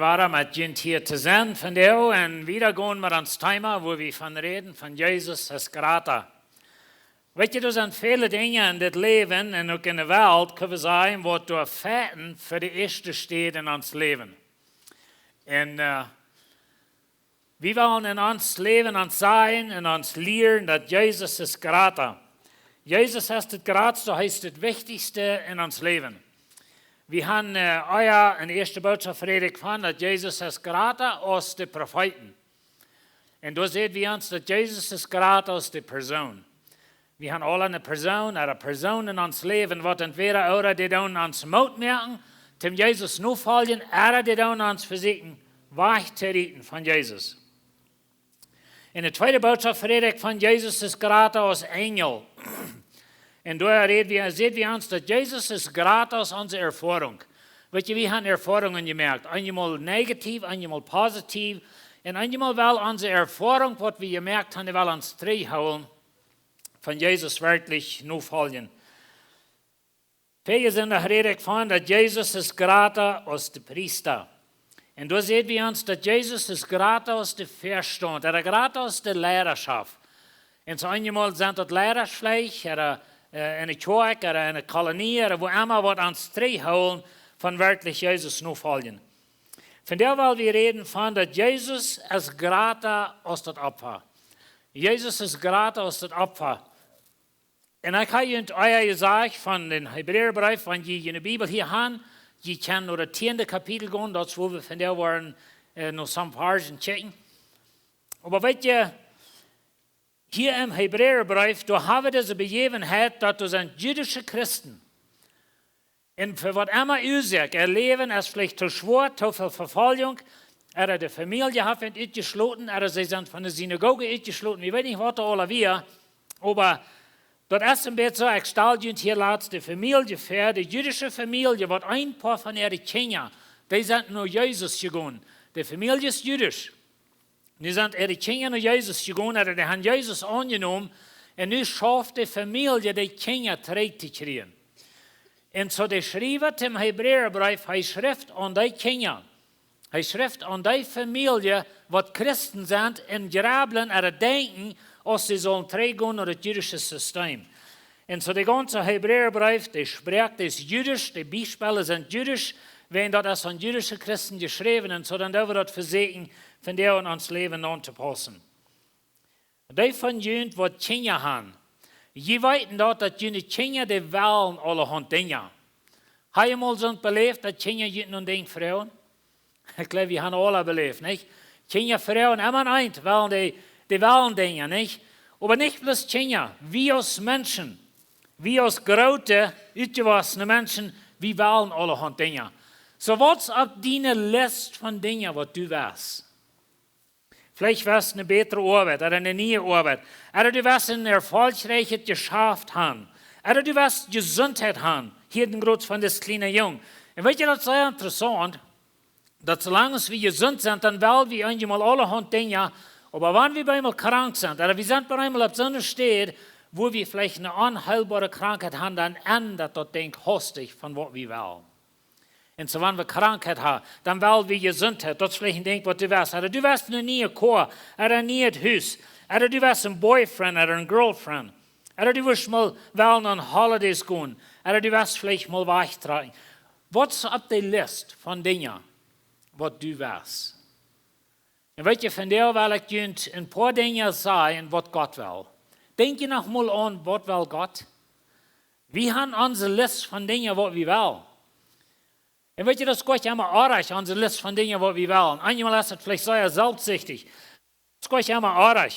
Waren met jint hier te zijn van jou en wieder gaan we ans Thema, wo wir van reden, van Jezus als Grater. Weet je, er zijn vele dingen in dit leven en ook in de wereld, kunnen we zeggen, wat door feiten voor de eerste staat in ons leven. En we willen in ons leven ons zijn en ons leren dat Jezus is Grater. Jezus is het grootste, hij is het wichtigste in ons leven. We hebben in de eerste boodschap predigt van dat Jezus is groter als de profeten. En daar zien we ons dat Jezus is groter als de persoon. We hebben alle een persoon in ons leven, wat entweder oder die dan ons moed merken, dem Jezus nu volgen, oder die dan ons verzieken, weg te richten van Jezus. In de tweede boodschap predigt van Jezus is groter als engel. En daar zien we ons dat Jezus is groter als onze ervaring. Weet je, we hebben ervaringen gemerkt. Eenmaal negatief, eenmaal positief. En eenmaal wel onze ervaring, wat we gemerkt hebben, wel ons terughouden. Van Jezus werkelijk nu volgen. Veel zijn er geredet van dat Jezus is groter als de priester. En daar zien we ons dat Jezus is groter als de verstand. Er is groter als de leiderschap. En zo eenmaal zijn dat leidersvlees, in de kerk, in de kolonie, wo immer wat ons terughouden van werkelijk Jezus nu volgen. Vandaar wil we reden van dat Jezus is groter als dat opfer. Jezus is groter als dat opfer. En ik heb je gezegd van de Hebreeënbrief, van je in de Bijbel hier gaan, je kan naar het 10e kapitel gaan, dat is waar we vandaar waren nog some versen checken. Maar weet je, hier im Hebreeënbrief, da haben wir diese Begebenheit, dass das sind jüdische Christen. Und für was immer Ursache, ihr Leben ist vielleicht zu schwer, zu viel Verfolgung, oder die Familie hat ausgeschlossen, oder sie sind von der Synagoge ausgeschlossen, ich weiß nicht, was da alle wir, aber das ist ein bisschen so, ich stelle hier laatst die Familie vor, die jüdische Familie, was ein paar von ihren Kindern, die sind nur Jesus gegangen. Die Familie ist jüdisch. Nu zijn er de kinderen naar Jezus gegaan, die hebben Jezus aangenomen. En nu schafft de familie die kinderen terug te krijgen. En zo de schrijver im Hebreeënbrief, hij schrijft aan die kinderen. Hij schrijft aan die familie, wat Christen zijn, en grabelen en denken, als ze zullen teruggaan naar het Jüdische systeem. En zo de ganze Hebreeënbrief, die spreekt, is Jüdisch, die Beispiele zijn Jüdisch, wenn das an jüdische Christen geschrieben und so, dann dürfen wir das versuchen, von der in uns Leben anzupassen. Die von jünt, die Kinder haben, je weiten dort, dass jüne Kinder, die wollen allerhand Dinge. Haben Sie mal so belebt, dass Kinder jüten und denken Frauen? Ich glaube, wir haben alle belebt, nicht? Kinder, Frauen, immer eins, wollen die wollen Dinge, nicht? Aber nicht bloß Kinder, wir als Menschen, wir als große, ausgewachsene Menschen, wir wollen allerhand Dinge. So was auf deine List von Dingen, was du weißt. Vielleicht wirst du eine bessere Arbeit oder eine neue Arbeit. Oder du wirst ein erfolgreiches Geschäft haben. Oder du wirst Gesundheit haben. Hier den Grund von das kleinen Jungen. Und weißt du, das ist sehr interessant, dass solange wir gesund sind, dann wollen wir einmal allerhand Dinge. Aber wenn wir einmal krank sind, oder wir sind einmal auf so einer Stelle, wo wir vielleicht eine unheilbare Krankheit haben, dann ändert das Ding hastig von was wir wollen. Und so, wenn wir Krankheit haben, dann wollen wir Gesundheit. Das ist vielleicht ein Ding, was du weißt. Oder du weißt eine neue Chor, oder ein neues Haus. Oder du weißt ein Boyfriend oder ein Girlfriend. Oder du wirst mal wollen an Holidays gehen. Oder du wirst vielleicht mal wegtragen. Was ist auf der Liste von Dingen, was du weißt? Und weißt du, von der will ich ein paar Dinge sagen, was Gott will. Denk noch mal an, was will Gott? Wir haben unsere Liste von Dingen, was wir wollen. Und weet je, das geht ja immer arg, unsere Liste von Dingen, was wir wollen. Einmal ist es vielleicht sehr selbstsüchtig. Das geht ja immer arg.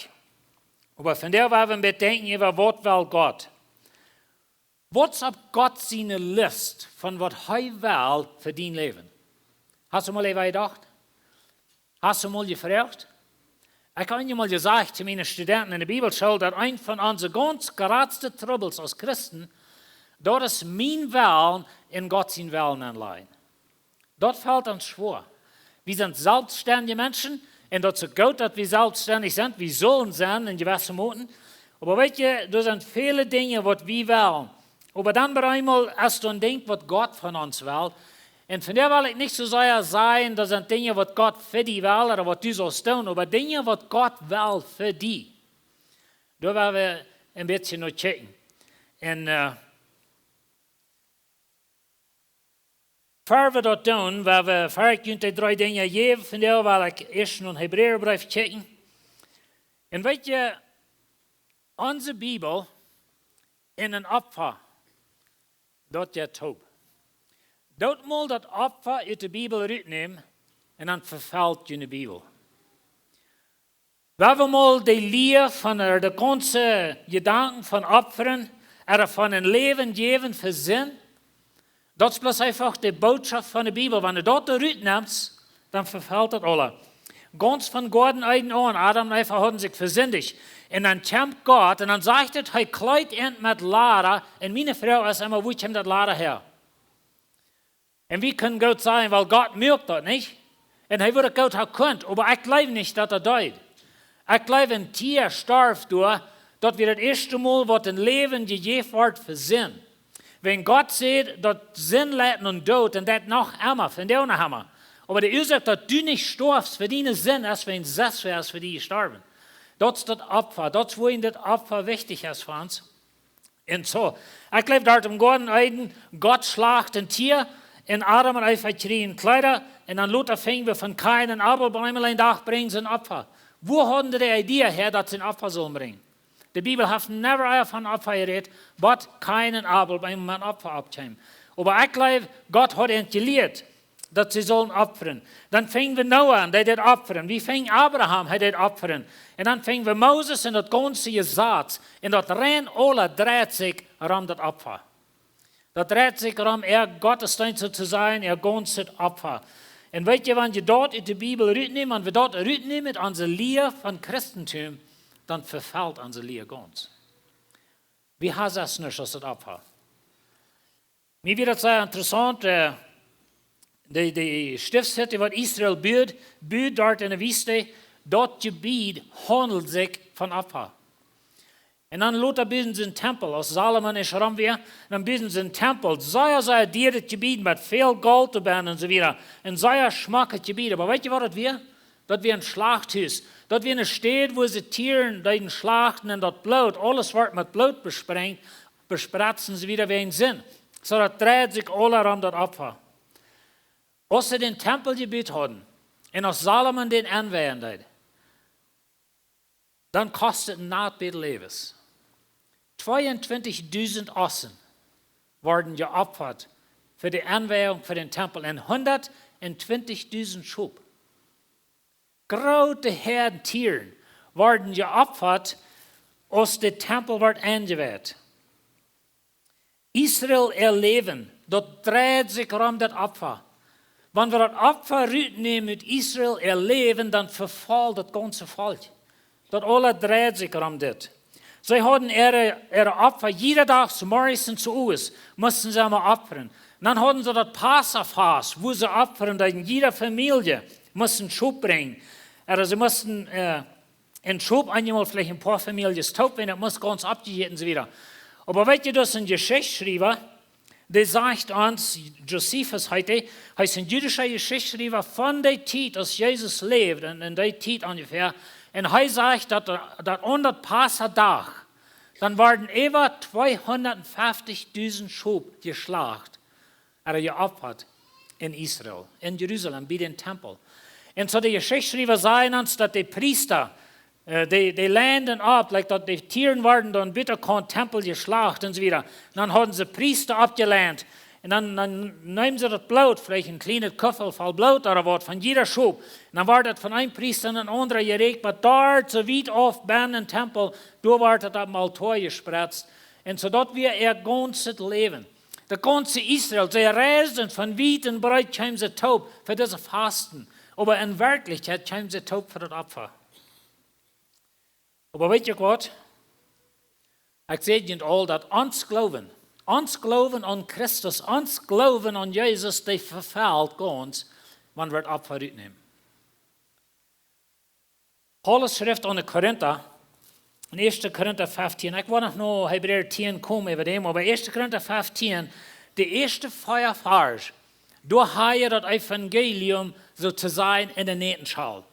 Aber von der wollen wir bedenken, über was will Gott. Was ist Gott seine Liste von was er will für dein Leben? Hast du mal gedacht? Hast du mal gefragt? Ich habe einmal gesagt zu meinen Studenten in der Bibelschule, dass ein von unseren ganz größten Troubles als Christen, das ist mein Willen in Gott sein Willen anleihen. Das fällt uns schwer. Wir sind selbstständige Menschen und das ist gut, dass wir selbstständig sind. Wir sollen sein in gewissen Monaten. Aber weißt du, da sind viele Dinge, was wir wollen. Aber dann einmal, als du denkst, was Gott von uns will, Und von der will ich nicht so sehr sagen, das sind Dinge, was Gott für die will oder was du sollst tun, aber Dinge, was Gott will für die. Da werden wir ein bisschen noch checken. Und bevor wir das tun, weil wir vielleicht die 3 Dinge geben, von der will ich erst noch einen Hebräerbrief checken. Und weet je, onze Bibel in een Opfer, dat je taub. Dat mal dat Opfer uit de Bibel uitnemen en dan vervalt je de Bibel. We hebben mal de leer van de ganze Gedanken van Opfern, van een leven geven voor zin. Dat is bloß einfach de boodschap van de Bibel. Wanneer je dat eruit neemt, dan vervalt het alle. Ganz von Gott eigen an, Adam und Eva hatten sich versündigt. Und dann kommt Gott und dann sagt er, er kleidet mit Lade. Und meine Frau ist immer, wo kommt das Lade her? Und wie kann Gott sagen, weil Gott merkt das nicht? Und er würde Gott auch können, aber ich glaube nicht, dass er deut. Ich glaube, ein Tier starb durch, dass wir das erste Mal, was ein Leben gegeben wird, für Sinn. Wenn Gott sieht, dass Sinn leiden und Tod, und das noch immer, von der noch immer. Aber der Ursache, dass du nicht stirbst, für deinen Sinn, als wenn es das wäre, für die gestorben. Das ist das Opfer. Das ist, wo das Opfer wichtig ist für uns. Und so, ich glaube, dort im Garten Eden, Gott schlagt ein Tier, und Adam und Eva kriegen Kleider, und dann Luther fingen wir von Kain und Abel beim ein Tag bringen sie ein Opfer. Wo haben die Idee her, dass sie ein Opfer sollen bringen? Die Bibel hat never von Opfer geredet, but Kain und Abel beim ein Opfer abkommen. Aber ich glaube, Gott hat ihn gelehrt, dass sie sollen opfern. Dann fingen wir Noah an, der das opfern. Wie fing Abraham, der das opfern. Und dann fingen wir Moses und das ganze Gesetz. Und das rein alle dreht sich um das Opfer. Das dreht sich um, Gottesdienst zu sein, ganzes Opfer. Und weißt du, wenn wir dort in die Bibel rübernehmen, wenn wir dort rübernehmen mit unserer Lehre von Christentum, dann verfällt unsere Lehre ganz. Wie heißt das nicht, das Opfer? Mir wird das sehr interessant, die Stiftshütte, was Israel baut dort in der Wüste, dort Gebiet handelt sich von Opfer. Und dann Luther bauen sie einen Tempel, aus Salomon ist Ramwehr, dann bauen sie einen Tempel, sehr diertes Gebiet mit viel Gold dabei und so weiter. Ein sehr schmackiges Gebiet, aber weißt du, was das wäre? Das wäre ein Schlachthaus. Das wäre eine Stadt, wo sie Tieren, die schlachten und das Blut, alles wird mit Blut besprengt, bespratzen sie wieder wie ein Sinn. So, das dreht sich alle um das Opfer. Als sie den Tempel gebaut hatten und als Salomon den anwendete, dann kostet ein Nachtbet Lebens. 22.000 Ossen wurden geopfert für die Anwehrung für den Tempel und 120.000 Schub. Große Herden Tieren wurden geopfert, als der Tempel wird angewehrt. Israel erleben, dort dreht sich um das Opfer. Wenn wir das Opfer nehmen mit Israel erleben, dann verfällt das ganze Volk. Das alle dreht sich um das. Sie hatten ihre Opfer, jeden Tag morgens und zu Uhr, mussten sie einmal opfern. Dann hatten sie das Passafast, wo sie opfern, in jeder Familie mussten Schub bringen. Also sie mussten einen Schub einmal vielleicht ein paar Familien taub werden, das muss ganz abgegeben sein wieder. Aber weißt du, das ist ein Geschichtsschreiber, der sagt uns, Josephus heute, heißt ein jüdischer Geschichtsschreiber von der Zeit, als Jesus lebt, in der Zeit ungefähr. Und er sagt, dass an der Passadach, dann waren über 250.000 Schub geschlacht, geopfert in Israel, in Jerusalem, bei dem Tempel. Und so die Geschichtsschreiber sagen uns, dass die Priester, die landen ab, dass die Tieren waren dann bitte kein Tempel geschlacht und so weiter. Dann haben sie Priester abgelernt. Und dann nehmen sie das Blut, vielleicht ein kleines Köffel voll Blut oder was, von jeder Schub. Und dann war das von einem Priester in den anderen geregt, aber dort, so weit auf im Tempel, da war das am Altar gespritzt. Und so dort wir ihr ganzes Leben. Der ganze Israel, sie reisen von weit und breit, kamen sie taub für diese Fasten. Aber in Wirklichkeit kamen sie taub für das Opfer. Aber weet je wat? Ik zeg je al dat ons geloven aan Christus, ons geloven aan Jezus, die verfällt ganz, wanneer we het Opfer uitnemen. Paulus schrift aan de Korinther, in 1 Korinther 15, ik wil nog naar Hebräer 10 komen over dem, aber 1 Korinther 15, de eerste 5 vers, Du hast das Evangelium sozusagen in der Nähtenschal.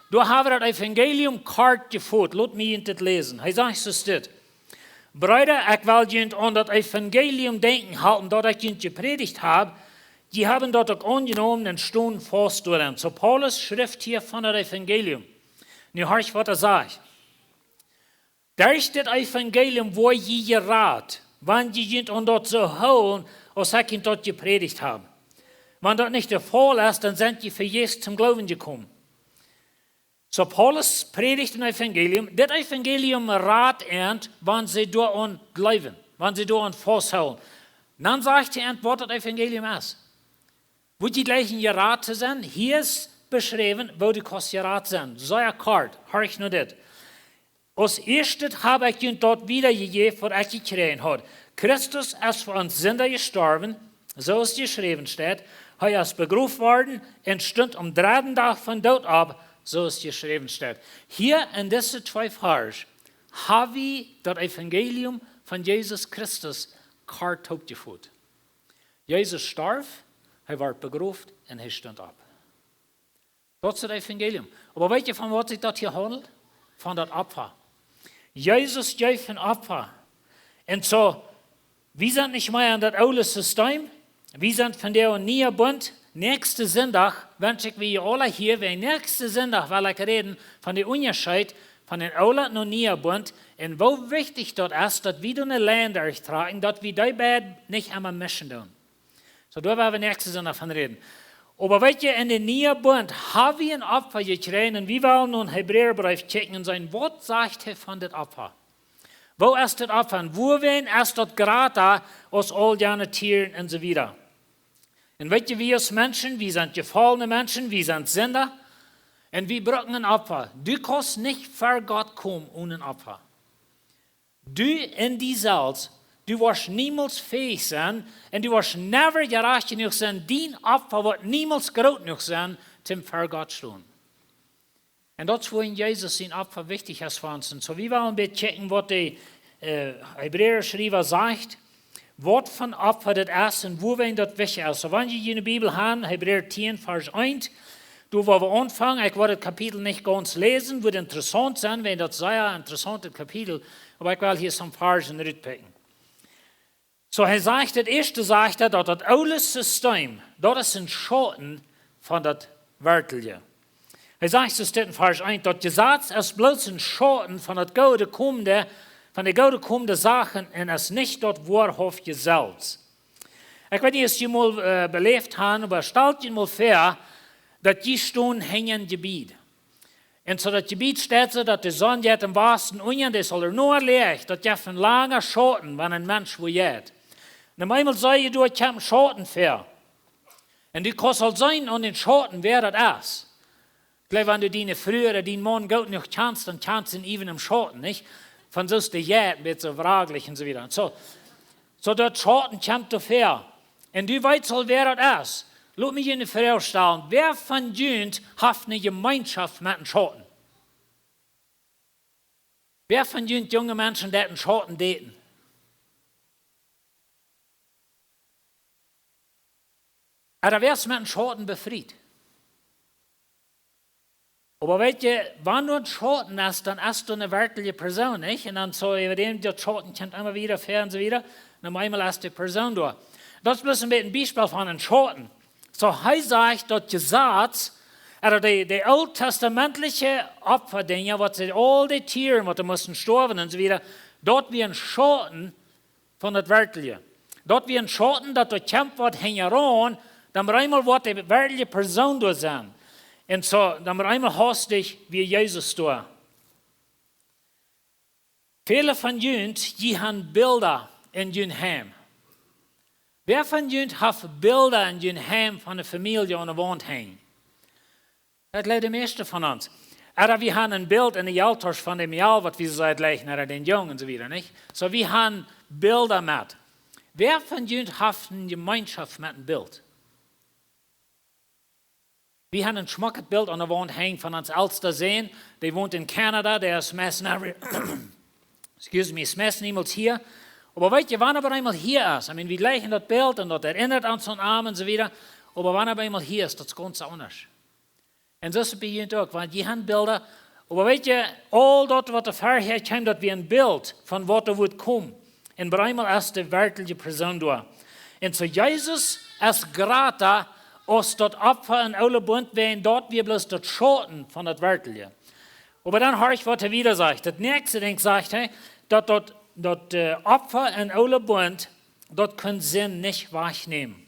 Du hast das Evangelium kart geführt. Lass mich das lesen. Er sagt so steht. Brüder, ich will jent an das Evangelium denken halten, das ich jent gepredigt habe. Die haben dort auch angenommen und stehen fast daran. So Paulus schrift hier von dem Evangelium. Nu hörst was sagt. Da ist das Evangelium, wo je gerat, wenn je jent an dort so holen, als ich dort gepredigt habe. Wenn das nicht der Fall ist, dann sind die für Jesus zum Glauben gekommen. So Paulus predigt ein Evangelium. Das Evangelium rat ernt, wenn sie daran glauben, wenn sie daran festhalten. Dann sagt er, was das Evangelium ist. Wo die gleichen geraten sind, hier ist beschrieben, wo die Kosten geraten sind. So eine Karte, hör ich nur das. Als erstes habe ich ihnen dort wiedergegeben, was ich gekriegt habe. Christus ist für uns Sünder gestorben, so ist geschrieben steht. Er ist begraben worden und stund am dritten Tag von Tod ab, so ist geschrieben steht. Hier in diesen 2 Versen habe ich das Evangelium von Jesus Christus kart aufgeführt. Jesus starb, er war begraben und er stund ab. Das ist das Evangelium. Aber weißt du, von was sich das hier handelt? Von das Opfer. Jesus gibt ein Opfer. Und so, wir sind nicht mehr in das alte System. Wir sind von der neuen Bund. Nächsten Sonntag wünsche ich wir alle hier, weil nächsten Sonntag will ich reden von der Unterschied von den alten und neuen Bund. Und wo wichtig das ist, dass wir eine Länder durchtragen, dass wir die beiden nicht einmal mischen tun. So, da werden wir nächsten Sonntag von reden. Aber weißt du, in den neuen Bund haben wir ein Opfer gekriegt und wir wollen nun Hebräerbrief checken und sagen, was sagt er von dem Opfer? Wo ist das Opfer? Und wo ist das gratis aus all den Tieren und so weiter? Und weißt du, wir als Menschen, wir sind gefallene Menschen, wir sind Sünder und wir brauchen ein Opfer. Du kannst nicht vor Gott kommen ohne ein Opfer. Du in die Salz, du wirst niemals fähig sein und du wirst never gerecht genug sein, dein Opfer wird niemals groß genug sein, zum vor Gott stehen. Und das ist, wo in Jesus sein Opfer wichtig ist für uns. Und so, wir wollen ein bisschen checken, was der Hebräer-Schreiber sagt, was von Opfer das ist und wo wir das wichtig ist. So, wenn Sie in der Bibel haben, Hebräer 10, Vers 1, du, wo wir anfangen, ich werde das Kapitel nicht ganz lesen, wird interessant sein, wenn das sehr interessantes Kapitel, aber ich will hier some Versen rückpicken. So, er sagt, das erste sagt er, dass das alte System, das ist ein Schatten von das Weltliche. Er sagt, so steht in Vers 1, das Gesetz ist bloß ein Schatten von das Gute kommende, von der Gute kommende Sachen und es nicht das wahrhaftige selbst. Ich weiß nicht, ob Sie mal belebt haben, aber stellt Ihnen mal vor, dass die Stunden hängen Gebiet. Und so das Gebiet steht so, dass die Sonne jetzt im Westen unten, das soll nur Licht, das gibt ein langer Schatten, wenn ein Mensch wo geht. Und einmal sage du, ich habe einen Schatten für. Und du kannst halt sein an den Schatten, wer das ist. Gleich wenn du deine früher oder deinen Mann gut noch kannst, dann kannst du ihn even im Schatten, nicht? Von so ist der Jät, wird so fraglich und so weiter. So dort Schatten kommt dafür. Und du weißt halt, wer das ist. Lass mich Ihnen vorstellen, wer von Ihnen hat eine Gemeinschaft mit einem Schatten? Wer von Ihnen junge Menschen, die einen Schatten daten? Aber wer ist mit einem Schatten befreit? Aber weißt du, wenn du ein Schatten hast, dann hast du eine wirkliche Person, nicht? Und dann so, über den der Schatten kommt immer wieder fair und so wieder. Und dann einmal hast du die Person durch. Das ist bloß ein Beispiel von einem Schatten. So, er sagt, das Gesetz, also die alttestamentliche Opferdinge, was sie all die Tiere, was sie mussten sterben und so wieder, dort wie ein Schatten von das Wirkliche. Dort wie ein Schatten, dass der Kampf wird hängen, dann einmal wird die wirkliche Person durch sein. Und so, dann einmal hast dich wie Jesus durch. Viele von uns, die haben Bilder in ihrem Heim. Wer von uns hat Bilder in ihrem Heim von der Familie an der Wand hängen? Das leider die meisten von uns. Aber wir haben ein Bild in der Altars von dem Jahr, was wir seit legen, oder den Jungen und so wieder, nicht? So, wir haben Bilder mit. Wer von uns hat eine Gemeinschaft mit einem Bild? Wir haben ein schmuckes Bild an der Wand hängen von uns ältesten Sehen. Der wohnt in Kanada, der ist meistens niemals hier. Aber weißt du, wann aber einmal hier ist, wir legen das Bild und das erinnert uns an Arm und so wieder. aber wenn er einmal hier ist, das ist ganz anders. Und das ist bei ihnen auch, weil die haben Bilder, aber weet je, all dat wat er vorher kwam, dat wie een beeld van wat er wordt komen. En bij eenmaal is de werkelijke persoon door. En zo Jezus is grata, als dat Opfer en oude bund werden, dort wir bloß das Schoten von das Werkelijke. Aber dann höre ich, was er wieder sagt. Das nächste Ding sagt er, dass das Opfer en oude bund, das können Sinn nicht wahrnehmen.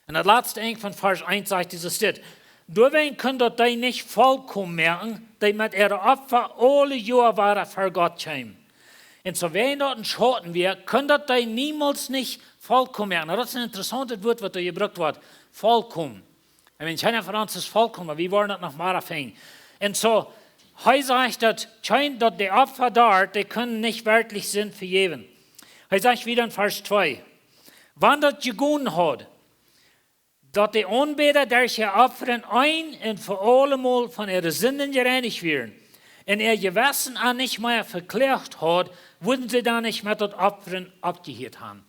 Und das letzte Ding von Vers 1 sagt dieses dit. Doorheen können dat die nicht vollkommen merken, die mit ihren Opfer alle Jahre waren für Gott kämen. Und so wenn dort ein Schoten wir, können dat die niemals nicht vollkommen merken. Das ist ein interessantes Wort, was da gebraucht wird. Vollkommen. Ich meine, keiner von uns ist vollkommen, aber wir wollen das noch mal erfahren. Und so, er sagt, dass die Opfer dort, die können nicht wirklich Sinn für jeden. Er sagt wieder in Vers 2, wann das gegangen hat, dat de Anbeter der sie opferen ein und für allemal von ihren Sünden gereinigt werden. Und Gewissen auch nicht mehr verklärt hat, würden sie dann nicht mehr das Opfern abgehört haben.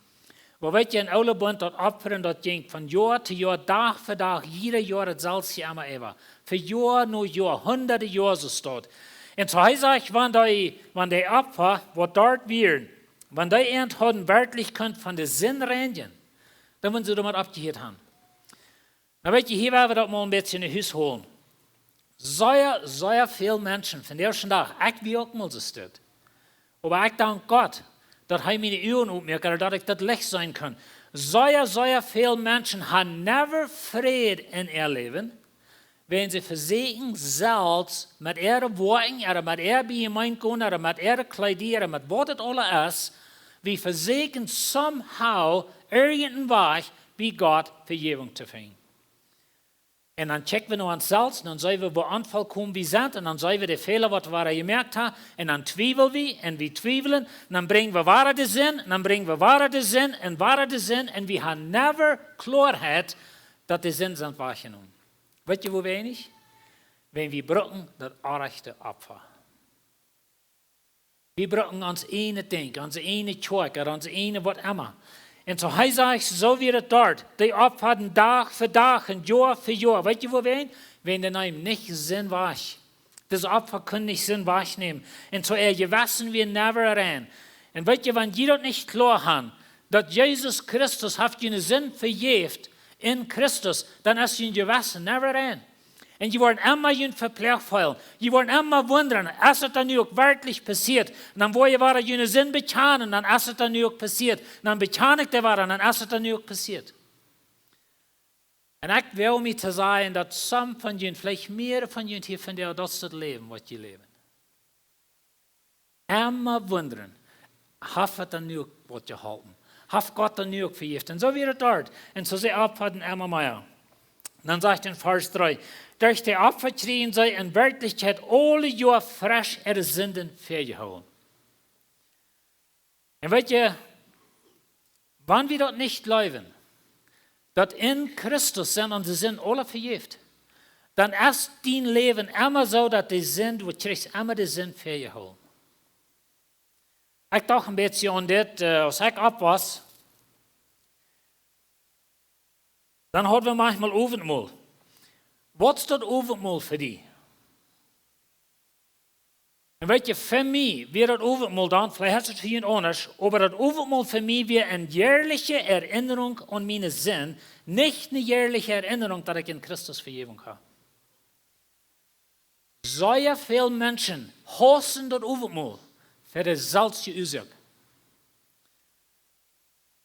Aber weet je, in oude Bund, das Opfern, das ging von Jahr zu Jahr, Tag für Tag, jeder Jahr dasselbe immer immer. Für Jahr nur Jahr, hunderte Jahre so steht. Und so heißt es, wenn die Opfer, was dort werden, wenn die haben, wirklich könnt von der Sinn reinigen, dann würden sie damit abgehört haben. Maar weet je, hier werden we dat mal ein bisschen in huis holen. Sehr viele Menschen von der ersten Tag, ich wie auch mal so steht. Aber ich danke Gott, dass er meine Augen aufmerkt, dass ich das Licht sein kann. Sehr viele Menschen haben never Frieden in ihr Leben, wenn sie versuchen, selbst mit ihren Worten, oder mit ihren Beimeinungen, oder mit ihren Kleidern, mit was das alles ist, wir versuchen somehow irgendwann bei Gott Vergebung zu finden. Und dann checken wir noch uns selbst, und dann sehen wir, wo Anfall kommen wir sind, und dann sehen wir die Fehler, was wir gemerkt haben, und dann zweifeln wir, und wir zweifeln, und dann bringen wir Wahrheit Sinn, und dann bringen wir Wahrheit Sinn, und wir haben never Klarheit, dass die Sinn sind wahrgenommen. Weet je, wo wenig? Wenn wir brauchen das rechte Opfer. Wir brauchen uns eine Ding, uns eine Zeug, uns eine was immer. Und so hij sagt, so wird es dort. Die opferten Tag für Tag und Jahr für Jahr. Weet je wo wen? Wenn der Neim nicht Sinn war. Das Opfer können nicht Sinn wahrnehmen. Und so gewassen wir never rein. Und weet je, wenn die das nicht klar haben, dass Jesus Christus hat einen Sinn vergeben in Christus, dann ist ein gewassen never rein. Und die wollen immer verpflegt fühlen. Die wollen immer wundern, ist es dann auch wirklich passiert? Und dann wollen wir jene Sinn bekennen, dann ist es dann auch passiert. Und dann bekenne ich dann ist es dann auch passiert. Und ich will mir zu sagen, dass some von ihnen, vielleicht mehr von ihnen hier von der das Leben, was sie leben. Immer wundern, hat es dann auch was gehalten? Hat Gott dann auch vergeben? Und so wird es dort. Und so sie abhalten immer mehr. Und dann sagt er in Vers 3, durch die Opfer kriegen sie in Wirklichkeit alle Jahre frisch ihre Sünden vergeholt. Und weet je, wenn wir das nicht glauben, dass in Christus sind unsere Sünden alle vergeben, dann ist dein Leben immer so, dass die Sünden, du kriegst immer die Sünden vergeholt. Ich dachte ein bisschen an das, als ich abwas, dann haben wir manchmal Abendmahl. Was ist das Abendmahl für dich? Und weet je, für mich wird das Abendmahl dann, vielleicht ist es für ihn anders, aber das Abendmahl für mich wird eine jährliche Erinnerung an meine Sinn, nicht eine jährliche Erinnerung, dass ich in Christus Vergebung habe. Sehr viele Menschen hassen das Abendmahl für das selbste Ursache.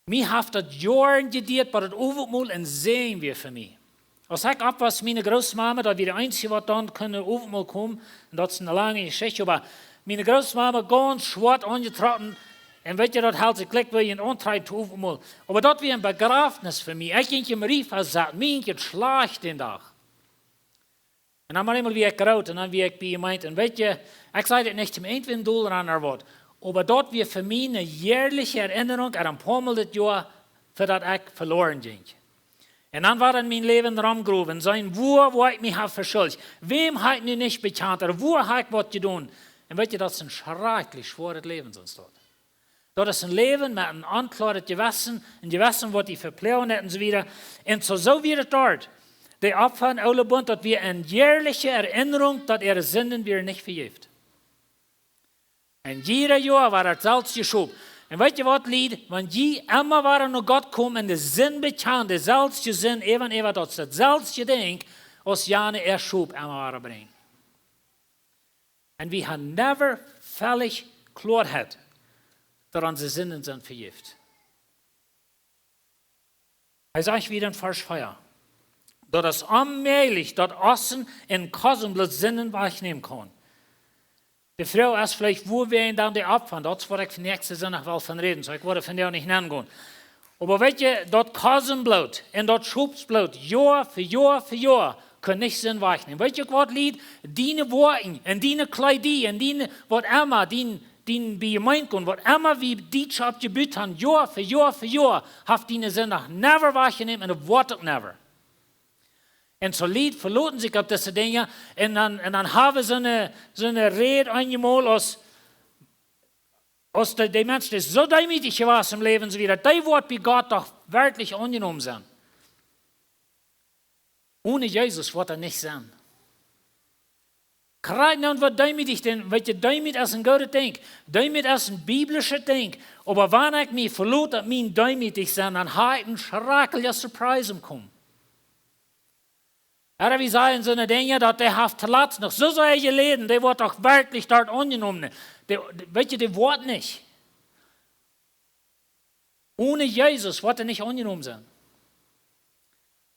Mir hat das Jahren gedauert, aber das Abendmahl ein Segen wir für mich. Als ich abwas, meine Großmama, da wir die Einzige, was dann können Abendmahl kommen, und das ist eine lange Geschichte, aber meine Großmama ganz schwarz angetreten, und weet je, das hält sich gleich wie ein Antrieb zu Abendmahl. Aber das war ein Begräbnis für mich. Ich ging im Rief gesagt, mir ging schlecht den Tag. Und dann einmal wie ich geraucht, und dann wie ich bei ihm meinte, und weet je, ich sage das nicht zum entweder Doel an der Wort, aber dort war für mich eine jährliche Erinnerung an ein paar Mal das Jahr, für das ich verloren ging. Und dann war in mein Leben rumgerufen, sein, wo ich mich verschuldigt, wem habe ich mich nicht bekannt, oder wo habe ich was getan. Und weet je, das ist ein schrecklich schweres Leben sonst dort. Dat is een leven met een aanklaret gewissen wat die verpleegd en zo wieder. En zo weer het dort. De Opfer in Oude Bund, dat wir een jährliche Erinnerung, dat Sünden weer niet vergeeft. En jeder jaar war het zelfs geschoben. En weet je wat, lied? Want die immer waren naar God komen en de zin bekend, dezelfde zin, even dat hetzelfde denk, als Jane erschob immer waren brengen. En we hebben never völlig Klarheit, dat onze zinnen zijn vergeeft. Hij zegt wieder in Vers 4, dat is onmöglich, dat Ossen in Kostenblut zinnen wahrnehmen kann. De vrouw is vielleicht, wo wir dann die Opfer, dat is wat ik nächste zondag wel van reden, so ik word van jou niet nemen. Maar weet je, dat Kostenblut en dat Schubsblut, Jahr für Jahr für Jahr, kan niet zin wahrnehmen. Weet je wat, lied? Die woorden en die kledij en die wat immer, die bij je meint kon, wat immer wie die op je buurt hebben, Jahr für Jahr für Jahr, heeft die zin nog never wahrgenommen en dat wordt ook never. En zo lied verloten zich op deze dingen en dan hebben ze zo'n reden eenmaal als die mensen die zo demütig geweest im Leben so wieder, die wordt bij God toch werkelijk angenomen zijn. Ohne Jesus wordt niet zijn. Krijg nou wat demütig denn, weet je, demütig is een goede denk, demütig is een biblische denk, maar wanneer ik mij verloot dat mijn demütig zijn, dan ga ik een schrikkelijke surprise komen. Ja, wie sagen so eine Dinge, dass der haft te laat nog zo zou je leden, die wordt toch werkelijk dort angenomen. Weet je, die wordt niet. Ohne Jesus wordt nicht angenomen zijn.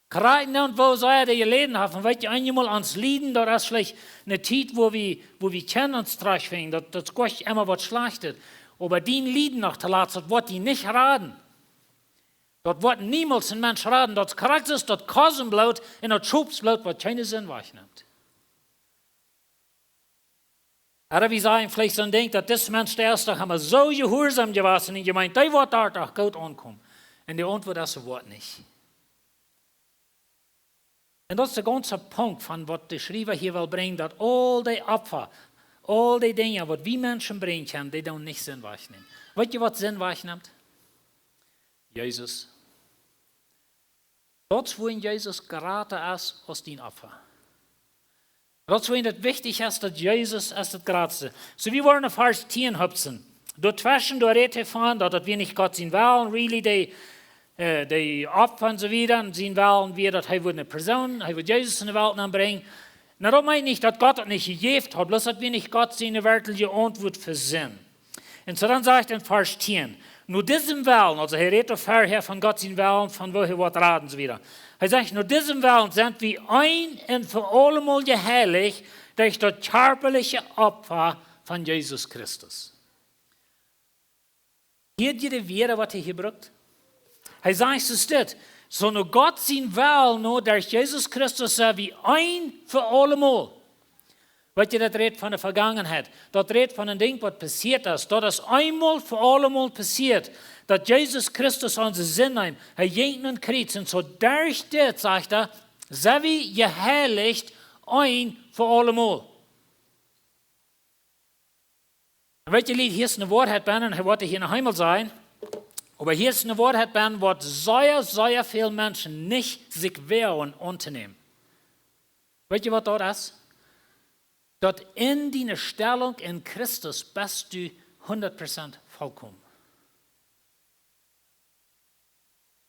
Gerade und wo soll er je leden haben, weet je, einmal ans Lieden, da ist vielleicht eine Zeit, wo wir kennen uns drauf fingen, das Gott immer was schlachtet. Aber die Lieden noch te laat, das wird die nicht raten. Dat wordt niemals een mens raden. Dat karakter is dat Kostenblut en dat Schubsblut wat keine Sinn wahrnimmt. Aber wie sagen, vielleicht so denkt, dass das Mensch der erste haben so gehorsam gewesen und gemeint, der wird dort auch gut ankommen. Und die Antwort ist, wird nicht. Und das ist der ganze Punkt von was der Schreiber hier will bringen, dass all die Opfer, all die Dinge, was wir Menschen bringen können, die dann nicht Sinn wahrnehmen. Weißt ihr, was Sinn wahrnimmt? Jesus. Dat is waarin Jesus geraten is als die Opfer. Dat is waarin het wichtig is dat Jesus als het gratis. So wie worden Vers 10 hupsen. Door zwischen door het erfahren, dat wir nicht Gott zien wollen, really die Opfer und so wieder, und zien wollen wir, dat hij eine Person, hij wird Jesus in de Welt aanbrengen. Nou, dat meint nicht, dat Gott het nicht gegeven hat, bloß dat wir nicht Gott seine weltliche Antwort versehen. Und so dann sagt in Vers 10, nur diesem Willen, also er redet vorher von Gott sein Willen, von wo er wird raten, so wieder. Er sagt, nur diesem Willen sind wir ein und für allemal geheiligt durch das körperliche Opfer von Jesus Christus. Hier die Wehre, was er hier braucht. Er sagt, es ist das. So nur Gott sein Willen, nur durch Jesus Christus, sind wir ein für allemal. Weet je, dat redt van de Vergangenheit. Dat redt van een ding wat passiert is. Dat is eenmaal voor allemaal passiert. Dat Jesus Christus onze zin neemt. Hij ging een kreuz. En zo durch dit, zegt hij, zijn we geheiligd een voor allemaal. En weet je, hier is een woordheid bij en hij wordt hier nog eenmaal zijn. Maar hier is een woordheid bij wat zeer veel mensen niet zich wehren om te nemen. Weet je wat dat is? Dat in die Stellung in Christus bist du 100% vollkommen.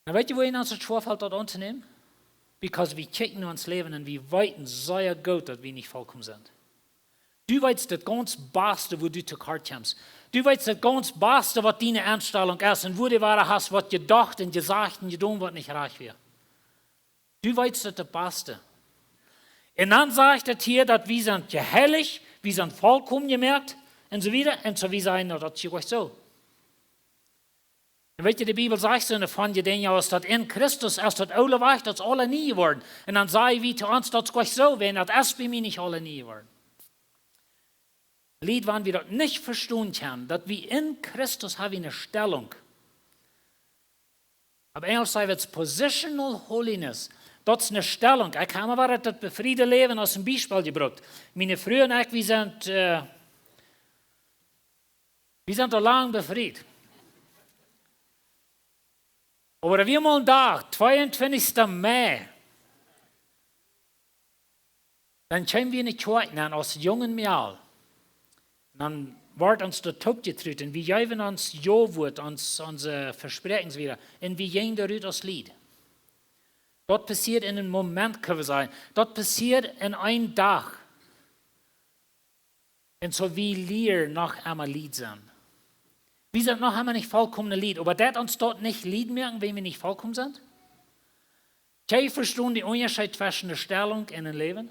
En weet je waar je ons het schwervalt dat ons te nemen? Because we kijken naar ons leven en we weten zeer goed dat we niet vollkommen zijn. Du weißt das ganz Beste, wo du zu kort kommst. Du weißt das ganz Beste, was deine Einstellung ist und wo du hast, was gedacht und gesagt und getan wird, nicht reich wird. Du weißt das Beste. Und dann sagt er hier, dass wir sind geheiligt, wir sind vollkommen gemerkt und so wieder. Und so wie sagen, das ist euch so. Und weißt du, die Bibel sagt so von die Dinge aus, dass in Christus erst das alle war, das alle nie geworden. Und dann sagen wir zu uns, das ist euch so, wenn das ist bei mir nicht alle nie geworden. Lied, wann wir das nicht verstehen können, dass wir in Christus haben eine Stellung. Aber Englisch sagt es Positional Holiness. Dat is een stelling. Ik heb maar het bevriende leven als een beispiel gebracht. Mijn vrouw en ik, we zijn al lang bevrijd. Aber wir mal da, 22. Mai, dann kommen wir in die Kirche an als jungen Mial. Dann wird uns der Tod getrüht und wir geben uns Jawort, unsere Versprechens wieder. Und wir gehen darüber das Lied. Dort passiert in einem Moment, können wir sagen. Dort passiert in einem Tag. Und so wie Lieder noch einmal Lied sind. Wir sind noch einmal nicht vollkommen Lied. Aber das uns dort nicht Lied merken, wenn wir nicht vollkommen sind? Kann verstehen die Unterschied zwischen der Stellung und dem Leben?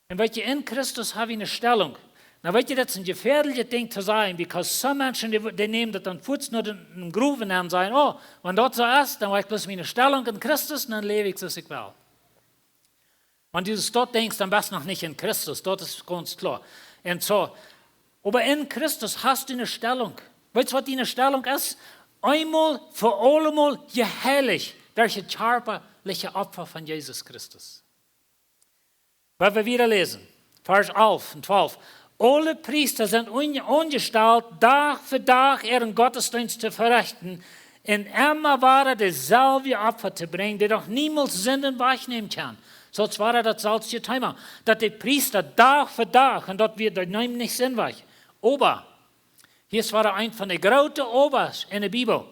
Und weil je in Christus habe ich eine Stellung. Na, weet je, dat is een gefährliches Ding zu sein, because some Menschen, die nehmen das dann kurz nur in den Gruben und sagen, oh, wenn das so ist, dann habe ich bloß meine Stellung in Christus und dann lebe ich, so ich will. Wenn du das dort denkst, dann bist du noch nicht in Christus, dort ist ganz klar. Und so, aber in Christus hast du eine Stellung. Weißt du, was deine Stellung ist? Einmal für allemal geheiligt durch das körperliche Opfer von Jesus Christus. Weil wir wieder lesen, Vers 11 und 12. Alle Priester sind angestellt, Tag für Tag ihren Gottesdienst zu verrichten. Und immer war dasselbe Opfer zu bringen, die doch niemals Sünden wegnehmen kann. So war das selbst Thema, dass die Priester Tag für Tag, und dort wird nehmen nicht Sinn weg. Aber, hier war ein von den großen Obers in der Bibel.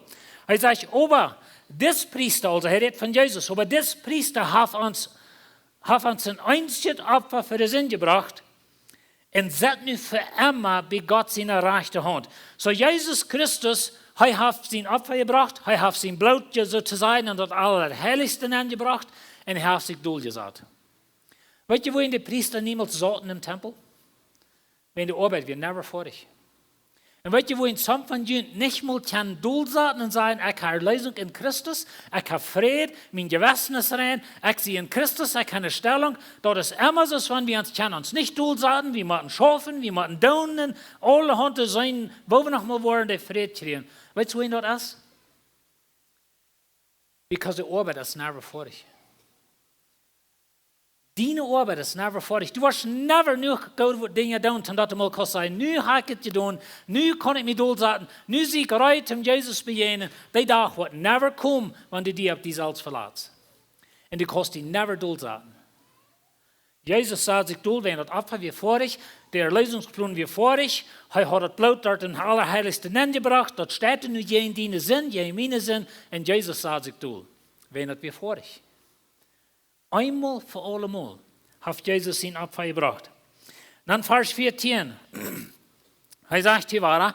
Er sagt, aber, das Priester, also er redet von Jesus, aber das Priester hat uns ein einziges Opfer für den Sinn gebracht. Und zet nu für immer bei Gott seine rechte Hand. So Jesus Christus, er hat sein Opfer gebracht, er hat sein Blut sozusagen und das Allerheiligste angebracht und er hat sich durchgesagt. Weißt du, wohin die Priester niemals sollten im Tempel? Wenn die Arbeit wird never fertig. Und weißt du, wohin some von ihnen nicht mal kann durchsagen und sagen, ich habe Lösung in Christus, ich habe Frieden, mein Gewissen ist rein, ich sehe in Christus, ich habe eine Stellung. Dort ist immer so, wenn wir uns nicht durchsagen, wir müssen schaffen, wir müssen daunen, alle Hunde sein, wo wir noch mal wollen, die Frieden kriegen. Weißt du, wohin das ist? Because die Arbeit ist never fertig. Deine Arbeit ist never fertig. Du wirst never nur Dinge tun, dass du mal kannst sagen, nu habe ich es getan, nu kann ich mich durchsetzen, nu sehe ich bereit, um Jesus zu begegnen. Die Tag wird never kommen, wenn du dich auf die Salz verlässt. Und du kannst dich never durchsetzen. Jesus sagt sich durch, wenn das Opfer wie vorig, der Erlösungsplan wie vorig, er hat das Blut dort in Allerheiligste gebracht, dort steht nur je in deine Sinn, je in meine Sinn, und Jesus sagt sich durch, wenn das wie vorig. Einmal für allemal hat Jesus sein Opfer gebracht. Dann Vers 14. Er sagt hier weiter,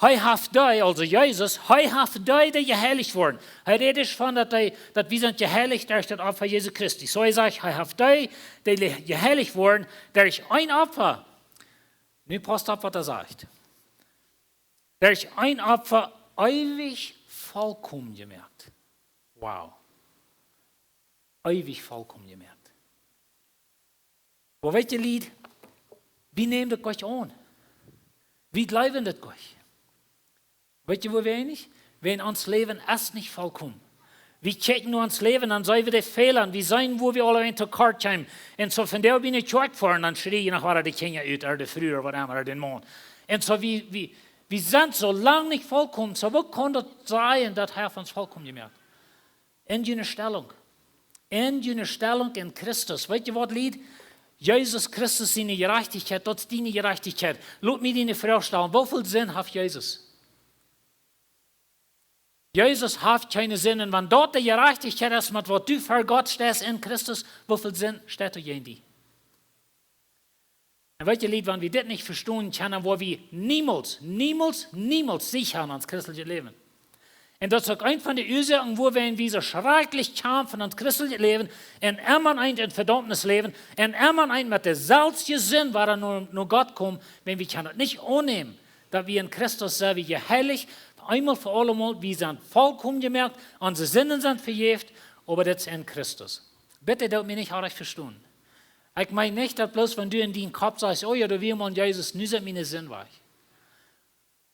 er hat die, also Jesus, er hat die geheiligt worden. Er redet von, dass wir sind geheiligt durch das Opfer Jesu Christi. So er sagt, er hat die geheiligt worden durch ein Opfer. Nun passt auf, was er sagt. Durch ein Opfer ewig vollkommen gemerkt. Wow. Ewig vollkommen gemerkt. Aber weißt du, Lied, wie nehmen das Gott an? Wie glauben das Gott? Weißt du, wo wir nicht? Wenn uns Leben ist nicht vollkommen. Wir checken nur uns Leben, dann sollen wir die Fehler, wir sein, wo wir alle in der Karte haben. Und so von der bin ich zurückgefahren, dann schrie ich nach die Kinder aus, oder früher, was immer, den Mond. Und so wir sind so lange nicht vollkommen, so wo kann das sein, dass er uns vollkommen gemerkt? In die Stellung. In deiner Stellung in Christus. Weißt du, was Lied? Jesus Christus seine Gerechtigkeit, das ist deine Gerechtigkeit. Lass mich deine Frage stellen, wie viel Sinn hat Jesus? Jesus hat keinen Sinn. Und wenn dort die Gerechtigkeit ist, mit was du für Gott stehst in Christus, wie viel Sinn steht da in dir? Und weißt du, Lied, wenn wir das nicht verstehen können, wo wir niemals sicher haben ans christliche Leben. Und das ist auch ein von den Ursachen, wo wir in dieser schrecklich kämpfen ans christliche Leben, und immer ein in Verdammnis leben, und immer ein mit der selbstigen Sinn, weil er nur Gott kommt, wenn wir das nicht annehmen, dass wir in Christus sind, wie geheiligt, einmal für alle Mal, wir sind vollkommen gemerkt, unsere Sinnen sind verjährt, aber das ist in Christus. Bitte, das mir nicht auch recht verstehen. Ich meine nicht, dass bloß, wenn du in deinen Kopf sagst, oh ja, du willst mal Jesus, nun sind meine Sinn weg.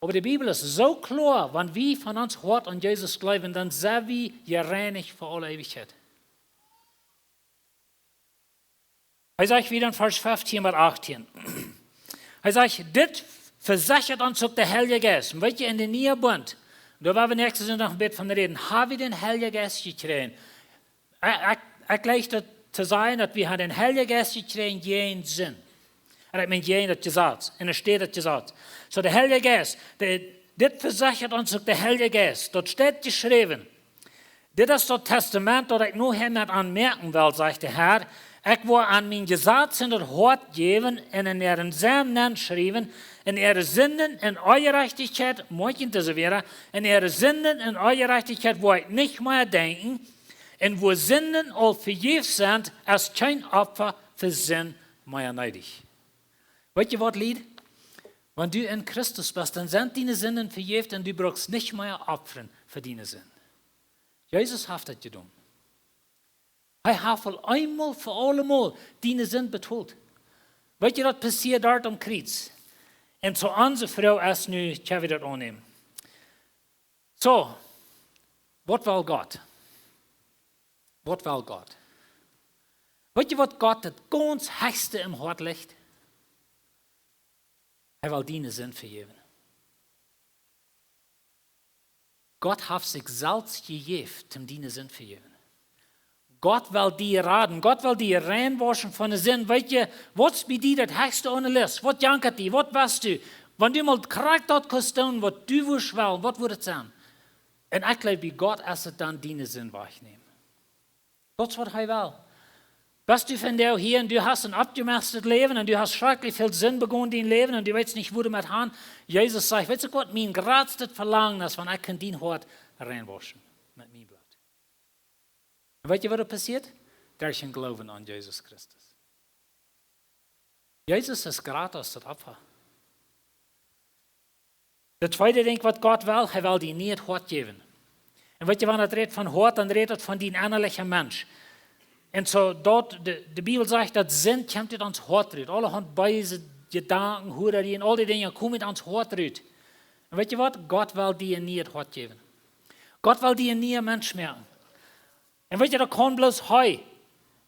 Aber die Bibel ist so klar, wenn wir von uns hart an Jesus glauben, dann sind wir gereinigt für alle Ewigkeit. Er sagt wieder in Vers 15 bis 18. Er sagt, das versichert uns auch der Heilige Geist. Und weißt du, in der Neuen Bund, Da waren wir nächstes Jahr noch ein bisschen von reden. Haben wir den Heiligen Geist gekriegt? Ich gleich zu sagen, dass wir den Heiligen Geist gekriegt, jeden Sinn. Ich meine, jeden das gesagt. Und es steht das gesagt. So, der Heilige Geist, das versichert uns auch der Heilige Geist. Dort steht geschrieben, das ist das Testament, das ich nur hiermit anmerken will, sagt der Herr. Ich will an mein Gesetz in das Wort geben und in ihren Samen schreiben, in ihre Sünden in eure Gerechtigkeit, morgen das wäre, in ihre Sünden in eure Gerechtigkeit, wo ich nicht mehr denken, und wo Sünden all vergeben sind, als kein Opfer für Sinn mehr nötig. Weißt du was, Lied? Wenn du in Christus bist, dann sind deine Sünden vergeben und du brauchst nicht mehr opfern für deine Sünden. Jesus hat das getan. Er hat einmal für allemal deine Sünden betont. Weißt du, was passiert dort am Kreuz? Und so unsere Frau ist nu, kann wir das annehmen. So, was will Gott? Was will Gott? Weißt du, was Gott das ganz Höchste im Hort legt? Er will deine Sünden vergeben. Gott hat sich selbst gegeben, um deine Sünden vergeben. Gott will dir raten, Gott will dir reinwaschen von den Sünden. Weißt du, was bei dir das Höchste ohne List? Was jankert dir? Was weißt du? Wenn du mal korrekt dort kannst tun, was du willst, was würde es sein? Und ich glaube, bei Gott ist es dann deine Sünden wegnehmen. Das ist, was er will. Bist du von der hier und du hast ein abgemessetes Leben und du hast schrecklich viel Sinn begonnen in dein Leben und du weißt nicht, wo du mit haben. Jesus sagt, weißt du Gott, mein größtes Verlangen ist, wenn ich dein Hort reinwaschen mit meinem Blut. Und weißt du, was da passiert? Durch den Glauben an Jesus Christus. Jesus ist gratis das Opfer. Der zweite Ding, was Gott will, er will dir nie das Hort geben. Und weißt du, wenn er redet von Hort, dann redet er von deinem innerlichen Mensch. Und so dort, die Bibel sagt, dass Sinn kommt ans Hort rein. Alle haben Beise, Gedanken, Hurerien, all die Dinge kommen ans Hort rein. Und weißt du was? Gott will dir nie das Hort geben. Gott will dir nie ein Mensch merken. Und weißt du, da kann bloß heu.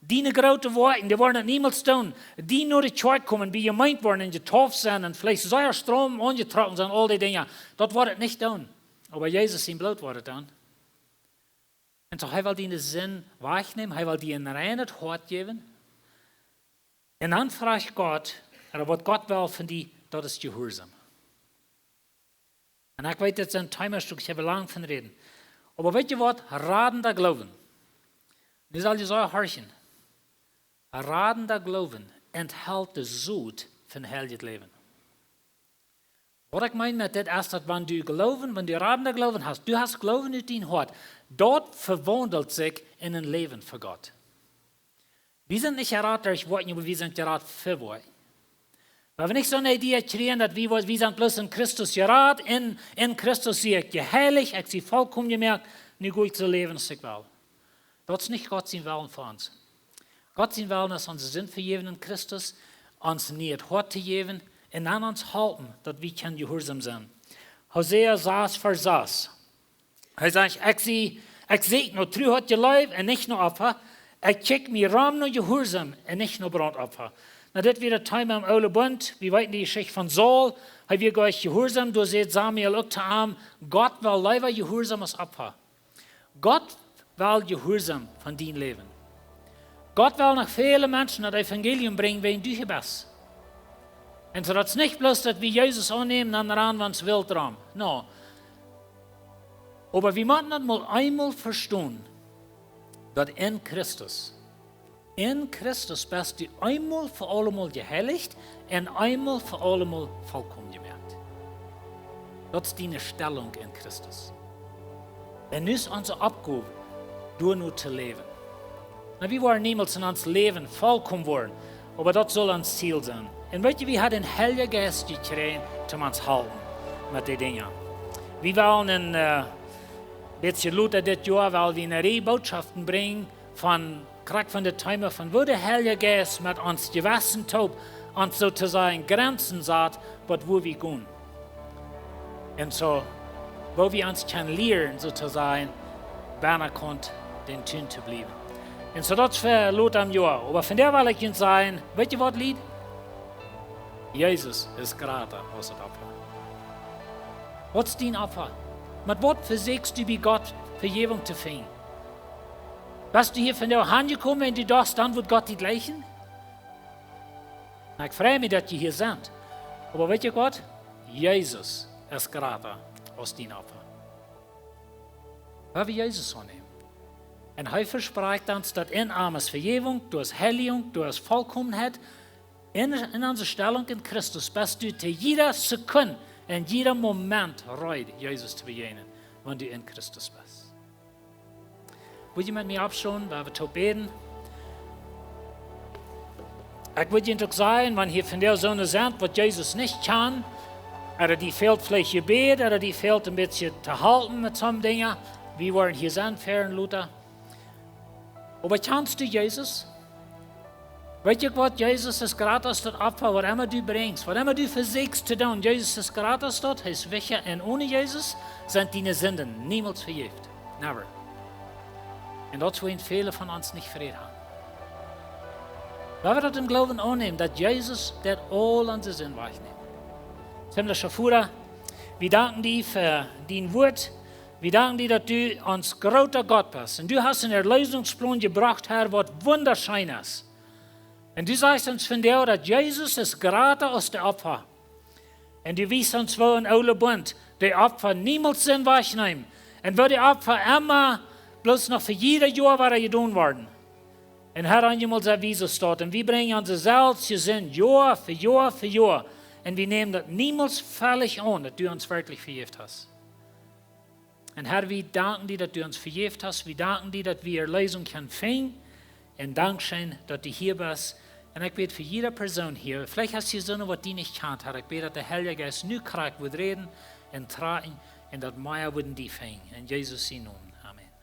Die große Worte, die wollen das niemals tun. Die nur die Zeit kommen, wie gemeint worden und getauft sind und vielleicht Säurestrom angetrocknet sind, all die Dinge. Das wird es nicht tun. Aber Jesus, sein Blut wird es tun. Und so, er will dir den Sinn wegnehmen, er will dir ein reines Hort geben. Und dann fragt Gott, oder was Gott will von dir, das ist Gehorsam. Und ich weiß, das ist ein Timerstück, ich habe lange von reden. Aber weißt du was? Radender Glauben. Nu soll je zo horchen. Radender Glauben enthält de zoet van heel het leven. Wat ik meine met dit is dat wenn du radender Glauben hast, du hast Glauben in dein Hort, dort verwandelt sich in ein Leben für Gott. Wir sind nicht gerat durch Worte, aber wir sind gerat für Worte. Weil wir nicht so eine Idee kriegen, dass wir sind bloß in Christus gerat, in Christus sehe ich geheiligt, ich sie vollkommen gemerkt, nu gut zu leben, als ich will. Das ist nicht Gott sein Willen für uns. Gott sein Willen ist, uns Sinn vergeben in Christus, uns nie das Hort zu geben, und dann uns halten, dass wir kein Gehorsam sind. Hosea 6, Vers 6. Er sagt, ich sehe nur treu hat gelebt und nicht nur Opfer. Ich check mir Raum nur Gehorsam und nicht nur Brandopfer. Na, das wird der Teil im Ouden Bund. Wir weiten die Geschichte von Saul. Er wird gleich Gehorsam. Du siehst Samuel auch zu ihm. Gott will lieber Gehorsam als Opfer. Gott will Gehorsam von deinem Leben. Gott will noch viele Menschen das Evangelium bringen, wenn du bist. Und so das ist nicht bloß, dass wir Jesus annehmen und dann wenn es wild dran. No. Aber wir müssen das mal einmal verstehen, dass in Christus bist du einmal für allemal geheiligt und einmal für allemal vollkommen gemerkt. Das ist deine Stellung in Christus. Und nun ist unsere Aufgabe, durch nur zu leben. Na, wir wollen niemals in uns Leben vollkommen werden, aber das soll unser Ziel sein. Und weißt du, wir haben den Heiligen Geist gekriegt, um uns halten mit den Dingen. Wir wollen ein bisschen Luther das Jahr, weil wir eine Botschaften bringen von der Timer, von wo der Heilige Geist mit uns gewassen hat und sozusagen Grenzen sagt, wo wir gehen. Und so, wo wir uns können lernen, sozusagen, wenn kommt, den Tun zu bleiben. Und so das für Luther am Jahr. Aber von der will ich Ihnen sagen, weißt du was, Lied? Jesus ist gerade aus dem Opfer. Was ist dein Opfer? Mit was versuchst du bei Gott Vergebung zu finden? Bist du hier von der Hand gekommen und du dachtest, dann wird Gott die gleichen? Ich freue mich, dass ihr hier seid. Aber weet je Gott? Jesus ist gerade aus den Opfer. Weil wir Jesus annehmen. Und er verspricht uns, dass in uns Vergebung, durch Heiligung, durch Vollkommenheit, in unserer Stellung in Christus, bist du zu jeder Sekunde, in jedem Moment reut, Jesus zu begegnen, wenn du in Christus bist. Wollt ihr mit mir abschauen, weil wir zu beten? Ich würde Ihnen doch sagen, wenn hier von der Sonne sind, was Jesus nicht kann, oder die fehlt vielleicht Gebet, oder die fehlt ein bisschen zu halten mit so Dingen, wie wollen hier sein, Fern Luther. Aber kannst du Jesus? Weet je wat, Jesus ist gratis das Opfer, was immer du bringst, was immer du versuchst zu tun, Jesus ist gratis dort, er ist sicher, und ohne Jesus sind deine Sünden niemals vergeben. Never. Und das wollen viele von uns nicht Frieden haben. Weil wir das im Glauben annehmen, dass Jesus das all unsere Sünden wegnimmt. Himmlischer Vater, wir danken dir für dein Wort. Wir danken dir, dass du uns großer Gott bist. Und du hast einen Erlösungsplan gebracht, Herr, was wunderschön ist. Und du sagst uns von dir, dass Jesus ist gerade aus der Opfer. Und du weißt uns, wo in Oule Bund die Opfer niemals Sinn wegnehmen. Und wo die Opfer immer bloß noch für jedes Jahr waren getan worden. Und Herr, einmal erwiesen steht. Und wir bringen uns selbst zu Sinn, Jahr für Jahr für Jahr. Und wir nehmen das niemals völlig an, dass du uns wirklich vergeben hast. Und Herr, wir danken dir, dass du uns vergeben hast. Wir danken dir, dass wir Erlösung können finden. Und Dankeschön, dass du hier bist. Und ich bete für jede Person hier, vielleicht hast du so was die nicht kennt, Herr. Ich bete, dass der Heilige Geist nur Kraft wird reden und tragen und dass Meier würden die finden. In Jesus' Namen.